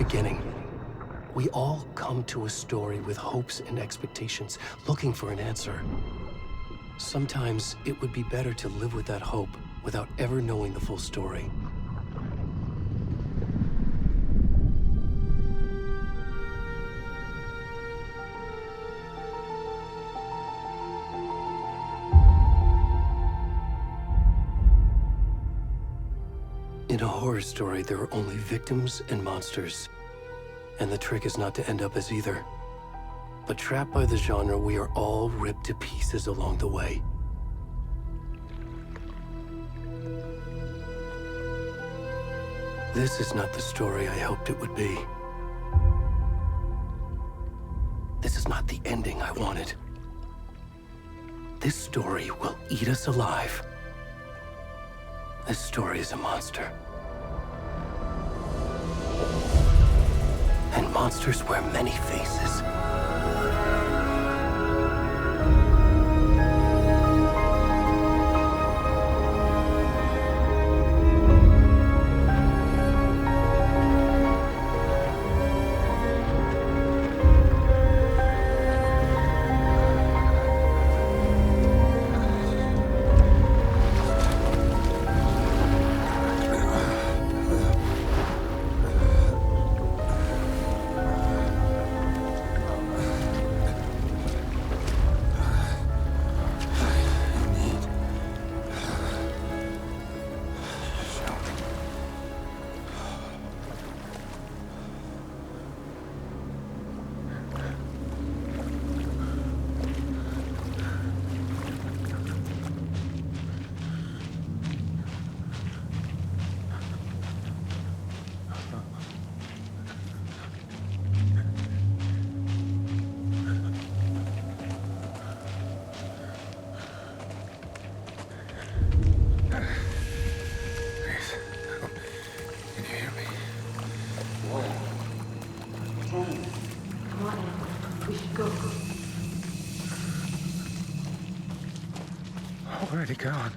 beginning. We all come to a story with hopes and expectations, looking for an answer. Sometimes it would be better to live with that hope without ever knowing the full story. In a horror story, there are only victims and monsters. And the trick is not to end up as either. But trapped by the genre, we are all ripped to pieces along the way. This is not the story I hoped it would be. This is not the ending I wanted. This story will eat us alive. This story is a monster. And monsters wear many faces. Where'd he gone?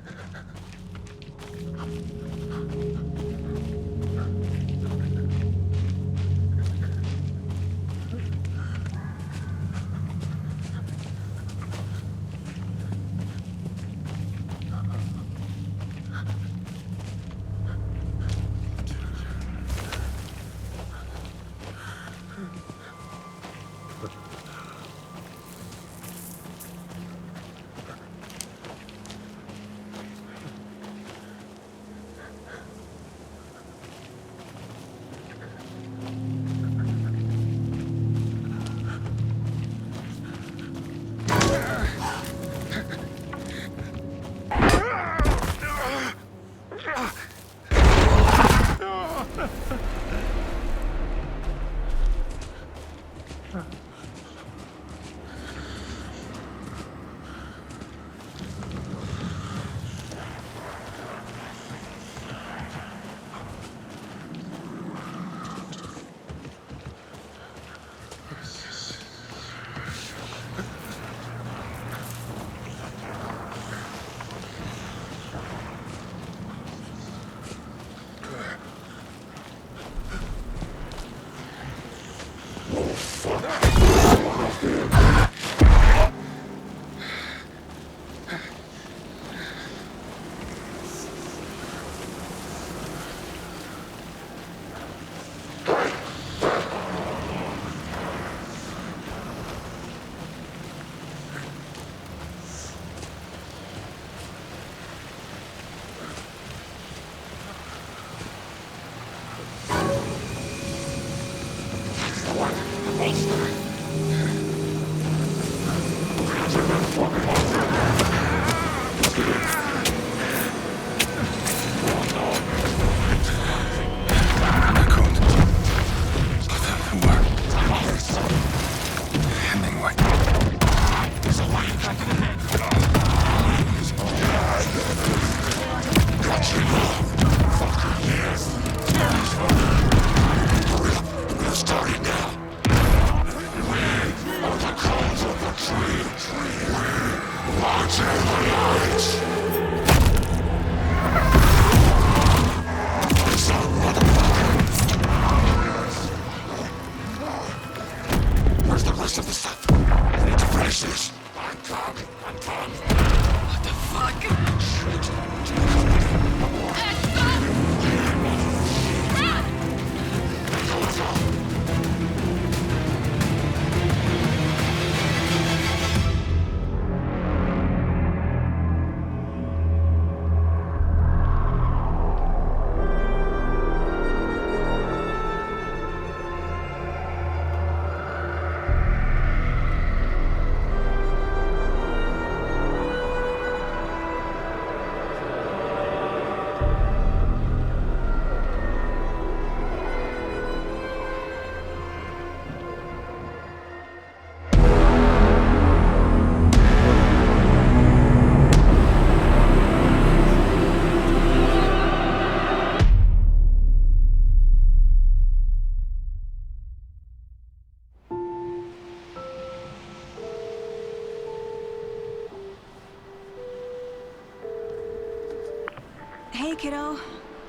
Hey, kiddo.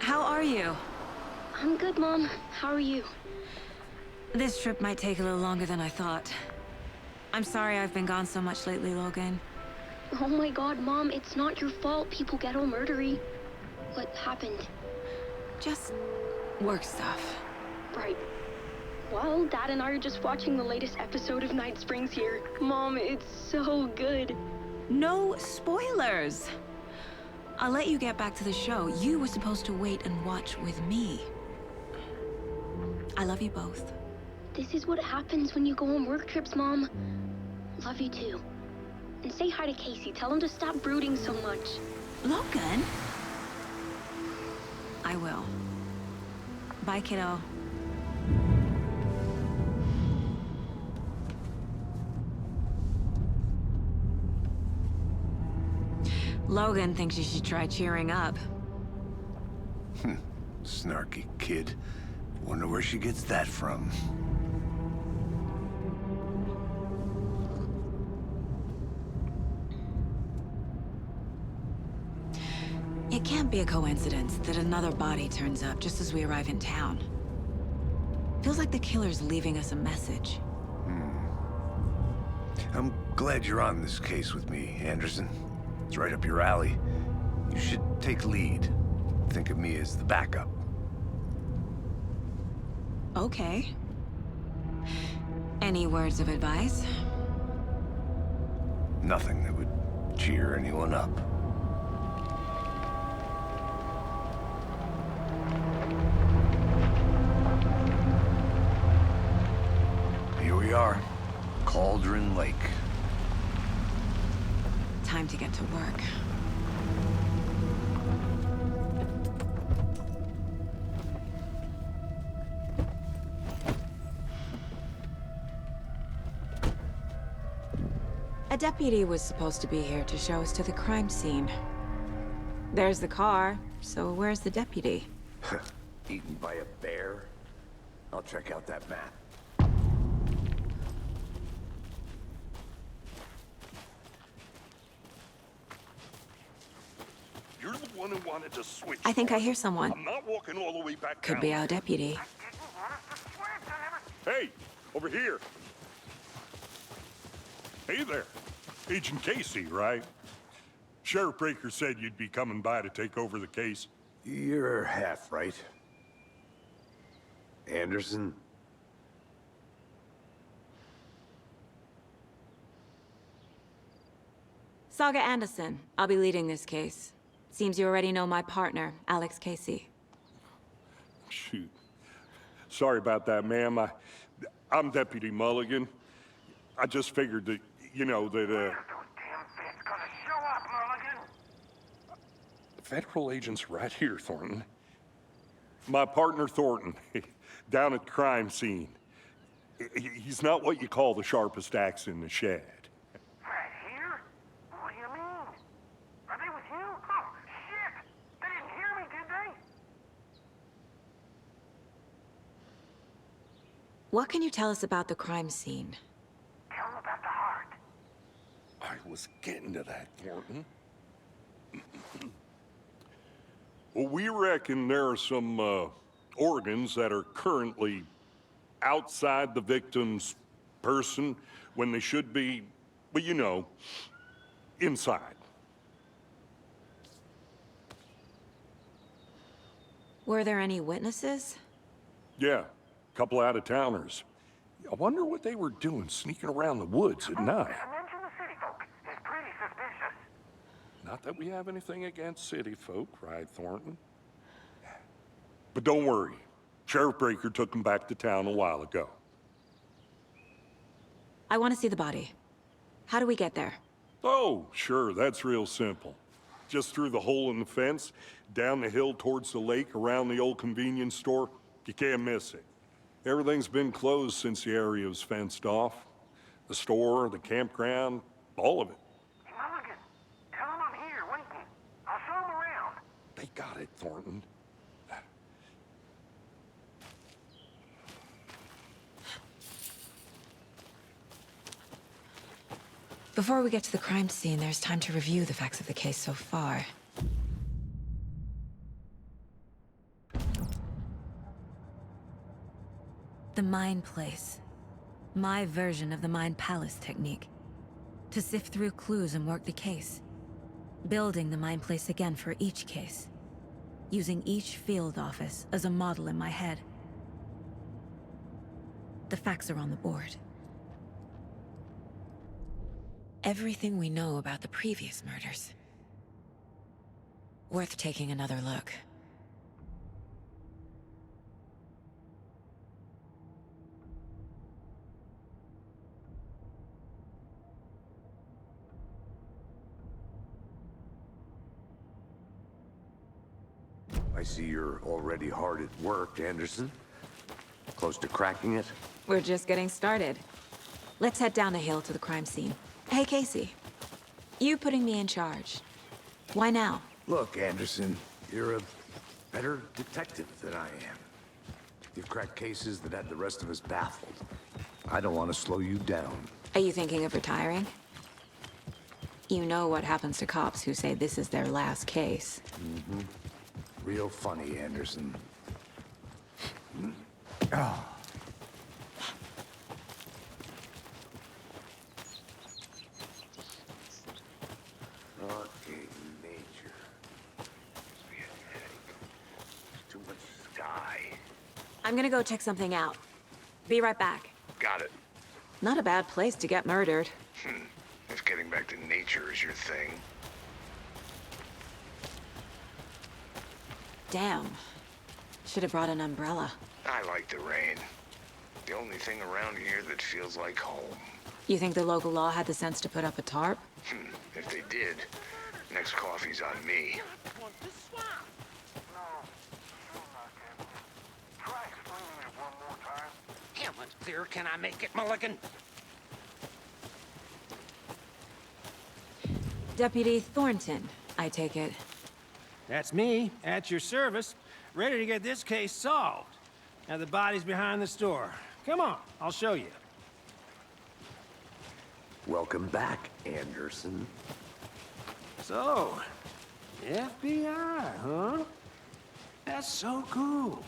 How are you? I'm good, Mom. How are you? This trip might take a little longer than I thought. I'm sorry I've been gone so much lately, Logan. Oh my god, Mom, it's not your fault people get all murdery. What happened? Just work stuff. Right. Well, Dad and I are just watching the latest episode of Night Springs here. Mom, it's so good. No spoilers! I'll let you get back to the show. You were supposed to wait and watch with me. I love you both. This is what happens when you go on work trips, Mom. Love you too. And say hi to Casey. Tell him to stop brooding so much. Logan? I will. Bye, kiddo. Logan thinks you should try cheering up. Snarky kid. Wonder where she gets that from. It can't be a coincidence that another body turns up just as we arrive in town. Feels like the killer's leaving us a message. I'm glad you're on this case with me, Anderson. It's right up your alley. You should take lead. Think of me as the backup. Okay. Any words of advice? Nothing that would cheer anyone up. Here we are. Cauldron Lake. Time to get to work. A deputy was supposed to be here to show us to the crime scene. There's the car, so where's the deputy? Eaten by a bear? I'll check out that map. You're the one who wanted to switch. I think I hear someone. I'm not walking all the way back Could down. be our deputy. Hey, over here. Hey there. Agent Casey, right? Sheriff Breaker said you'd be coming by to take over the case. You're half right. Anderson? Saga Anderson. I'll be leading this case. Seems you already know my partner, Alex Casey. Shoot. Sorry about that, ma'am. I'm Deputy Mulligan. I just figured that, you know, that, Federal agents right here, Thornton. My partner, Thornton, down at the crime scene. He's not what you call the sharpest axe in the shed. Right here? What do you mean? Are they with you? Oh, shit! They didn't hear me, did they? What can you tell us about the crime scene? Tell them about the heart. I was getting to that, Thornton. Well, we reckon there are some organs that are currently outside the victim's person when they should be, well, you know, inside. Were there any witnesses? Yeah, a couple out-of-towners. I wonder what they were doing sneaking around the woods at night. Mention the city folk. It's pretty suspicious. Not that we have anything against city folk, right, Thornton? But don't worry. Sheriff Breaker took them back to town a while ago. I want to see the body. How do we get there? Oh, sure, that's real simple. Just through the hole in the fence, down the hill towards the lake, around the old convenience store. You can't miss it. Everything's been closed since the area was fenced off. The store, the campground, all of it. Mulligan, tell them I'm here, waiting. I'll show them around. They got it, Thornton. Before we get to the crime scene, there's time to review the facts of the case so far. The Mind Place. My version of the Mind Palace technique. To sift through clues and work the case. Building the Mind Place again for each case. Using each field office as a model in my head. The facts are on the board. Everything we know about the previous murders. Worth taking another look. I see you're already hard at work, Anderson. Close to cracking it? We're just getting started. Let's head down a hill to the crime scene. Hey, Casey. You putting me in charge. Why now? Look, Anderson, you're a better detective than I am. You've cracked cases that had the rest of us baffled. I don't want to slow you down. Are you thinking of retiring? You know what happens to cops who say this is their last case. Real funny, Anderson. Fucking nature. Must be a headache. Too much sky. I'm gonna go check something out. Be right back. Got it. Not a bad place to get murdered. If getting back to nature is your thing. Damn. Should have brought an umbrella. I like the rain. The only thing around here that feels like home. You think the local law had the sense to put up a tarp? If they did, next coffee's on me. Try explaining it one more time. Helmet clear, can I make it, Mulligan? Deputy Thornton, I take it. That's me, at your service, ready to get this case solved. Now the body's behind the store. Come on, I'll show you. Welcome back, Anderson. So, FBI, huh? That's so cool.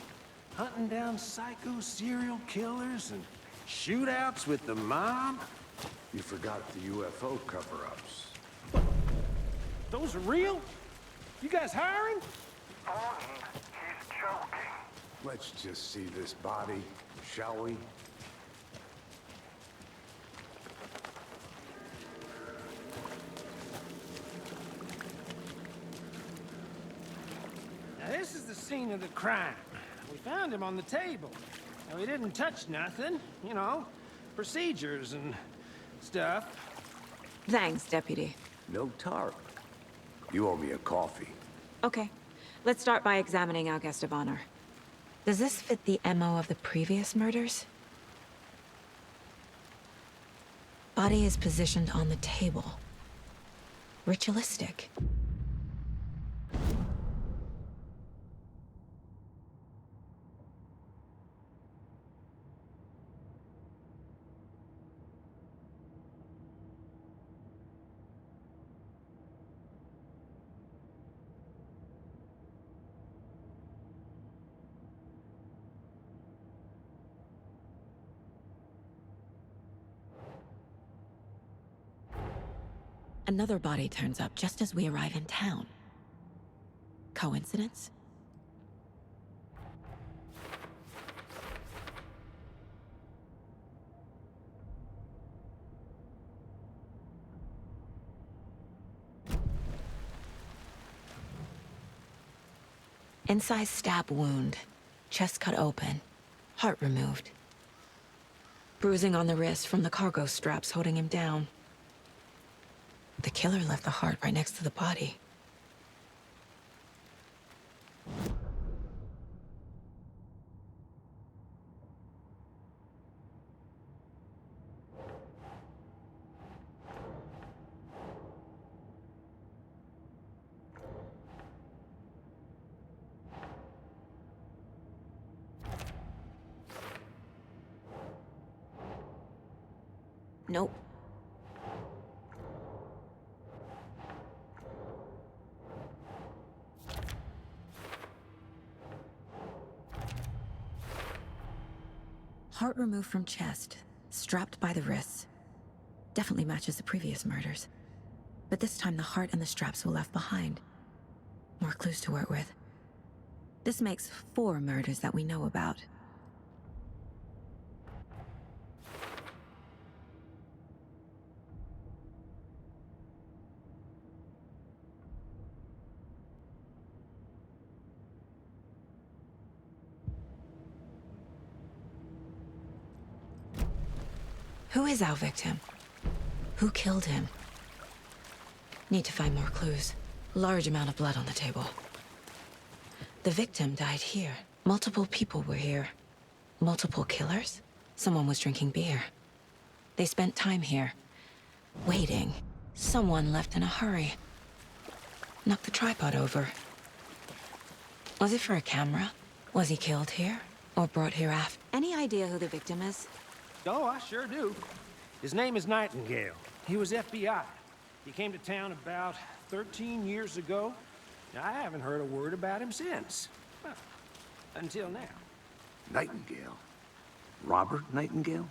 Hunting down psycho serial killers and shootouts with the mob. You forgot the UFO cover-ups. Those are real? You guys hiring? Thornton, he's joking. Let's just see this body, shall we? Now this is the scene of the crime. We found him on the table. Now he didn't touch nothing, you know, procedures and stuff. Thanks, Deputy. No tarp. You owe me a coffee. Okay. Let's start by examining our guest of honor. Does this fit the MO of the previous murders? Body is positioned on the table. Ritualistic. Another body turns up just as we arrive in town. Coincidence? Incised stab wound, chest cut open, heart removed. Bruising on the wrist from the cargo straps holding him down. The killer left the heart right next to the body. Nope. Heart removed from chest, strapped by the wrists. Definitely matches the previous murders. But this time the heart and the straps were left behind. More clues to work with. This makes 4 murders that we know about. Who is our victim? Who killed him? Need to find more clues. Large amount of blood on the table. The victim died here. Multiple people were here. Multiple killers? Someone was drinking beer. They spent time here. Waiting. Someone left in a hurry. Knocked the tripod over. Was it for a camera? Was he killed here? Or brought here after? Any idea who the victim is? Oh, I sure do. His name is Nightingale. He was FBI. He came to town about 13 years ago. I haven't heard a word about him since. Well, until now. Nightingale? Robert Nightingale?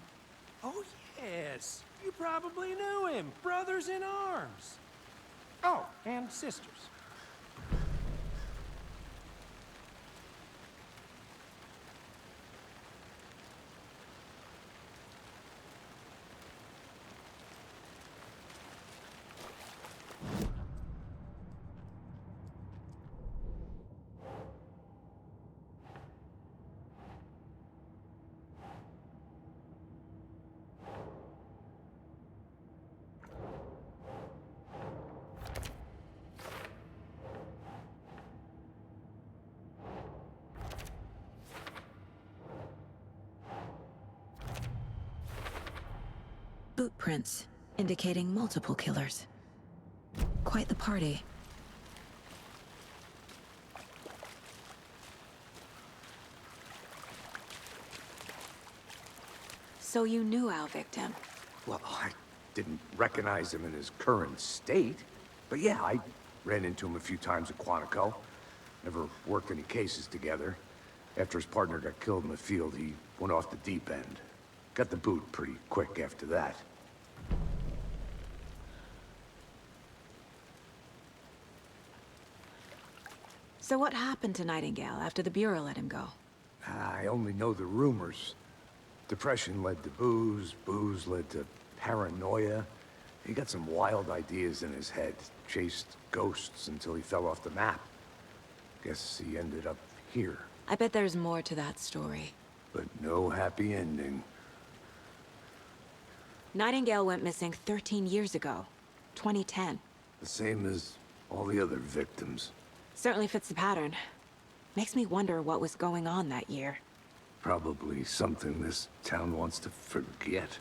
Oh, yes. You probably knew him. Brothers in arms. Oh, and sisters. Boot prints, indicating multiple killers. Quite the party. So you knew our victim? Well, I didn't recognize him in his current state. But yeah, I ran into him a few times at Quantico. Never worked any cases together. After his partner got killed in the field, he went off the deep end. Got the boot pretty quick after that. So what happened to Nightingale after the Bureau let him go? I only know the rumors. Depression led to booze, booze led to paranoia. He got some wild ideas in his head, chased ghosts until he fell off the map. Guess he ended up here. I bet there's more to that story. But no happy ending. Nightingale went missing 13 years ago, 2010. The same as all the other victims. Certainly fits the pattern. Makes me wonder what was going on that year. Probably something this town wants to forget.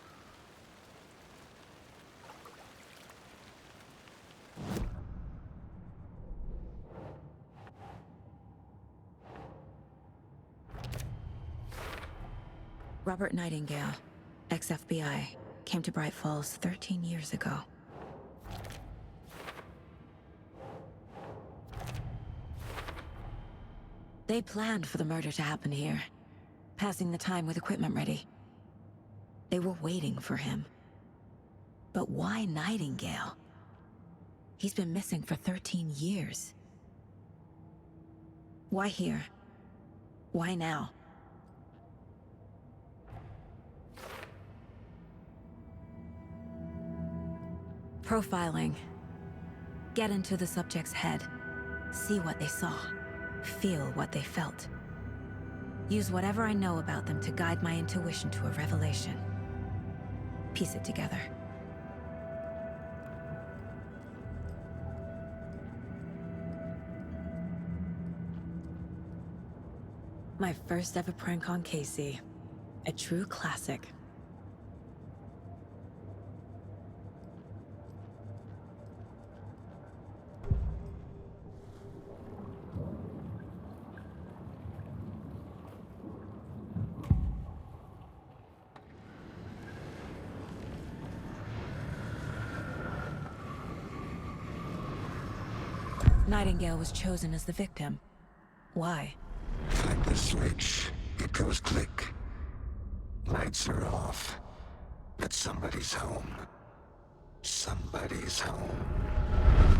Robert Nightingale, ex-FBI, came to Bright Falls 13 years ago. They planned for the murder to happen here, passing the time with equipment ready. They were waiting for him. But why Nightingale? He's been missing for 13 years. Why here? Why now? Profiling. Get into the subject's head. See what they saw. Feel what they felt. Use whatever I know about them to guide my intuition to a revelation. Piece it together. My first ever prank on Casey. A true classic. Nightingale was chosen as the victim. Why? Flip the switch. It goes click. lights are off. But somebody's home. Somebody's home.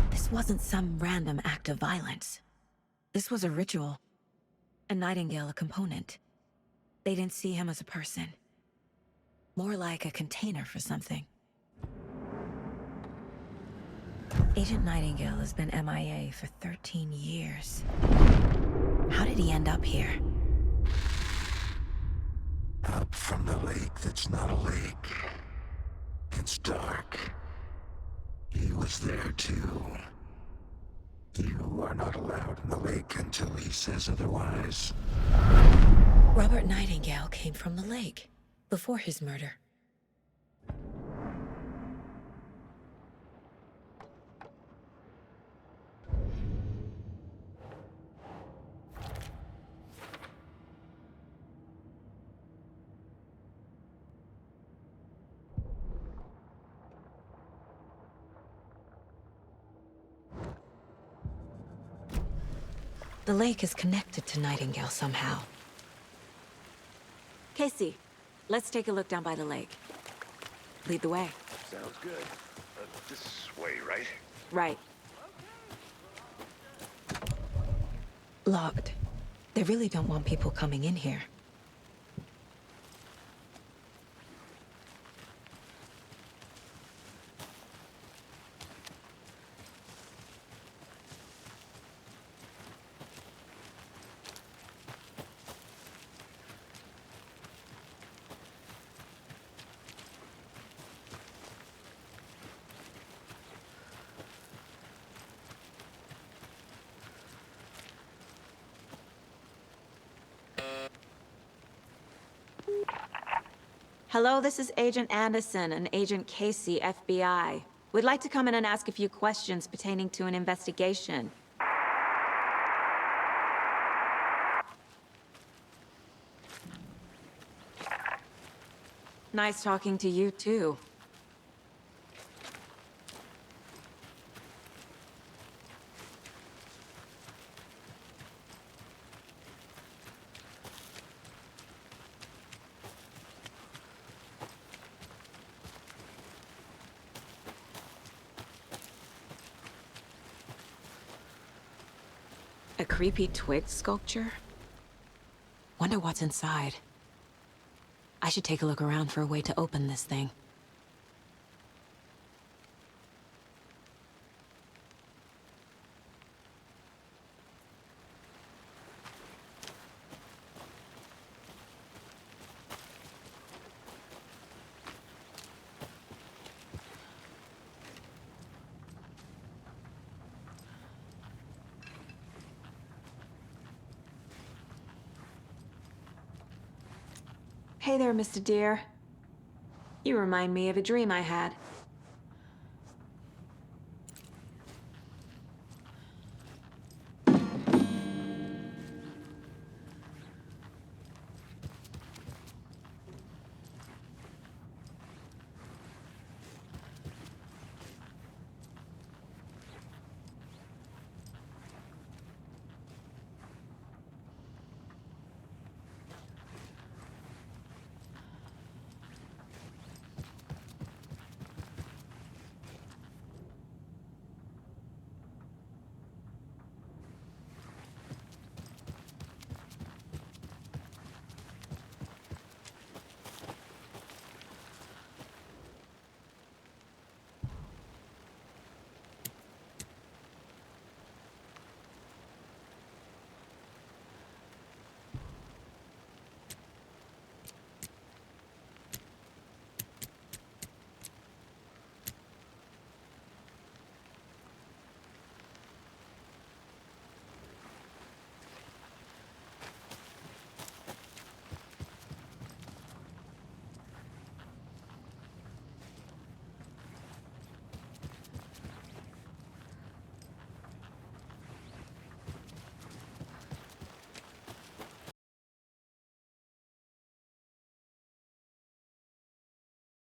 This wasn't some random act of violence. This was a ritual. And Nightingale a component. They didn't see him as a person. More like a container for something. Agent Nightingale has been MIA for 13 years. How did he end up here? Up from the lake that's not a lake. It's dark. He was there too. You are not allowed in the lake until he says otherwise. Robert Nightingale came from the lake, before his murder. The lake is connected to Nightingale somehow. Casey, let's take a look down by the lake. Lead the way. Sounds good. This way, right? Right. Locked. They really don't want people coming in here. Hello, this is Agent Anderson and Agent Casey, FBI. We'd like to come in and ask a few questions pertaining to an investigation. Nice talking to you, too. A creepy twig sculpture? Wonder what's inside. I should take a look around for a way to open this thing. Hey there, Mr. Deer. You remind me of a dream I had.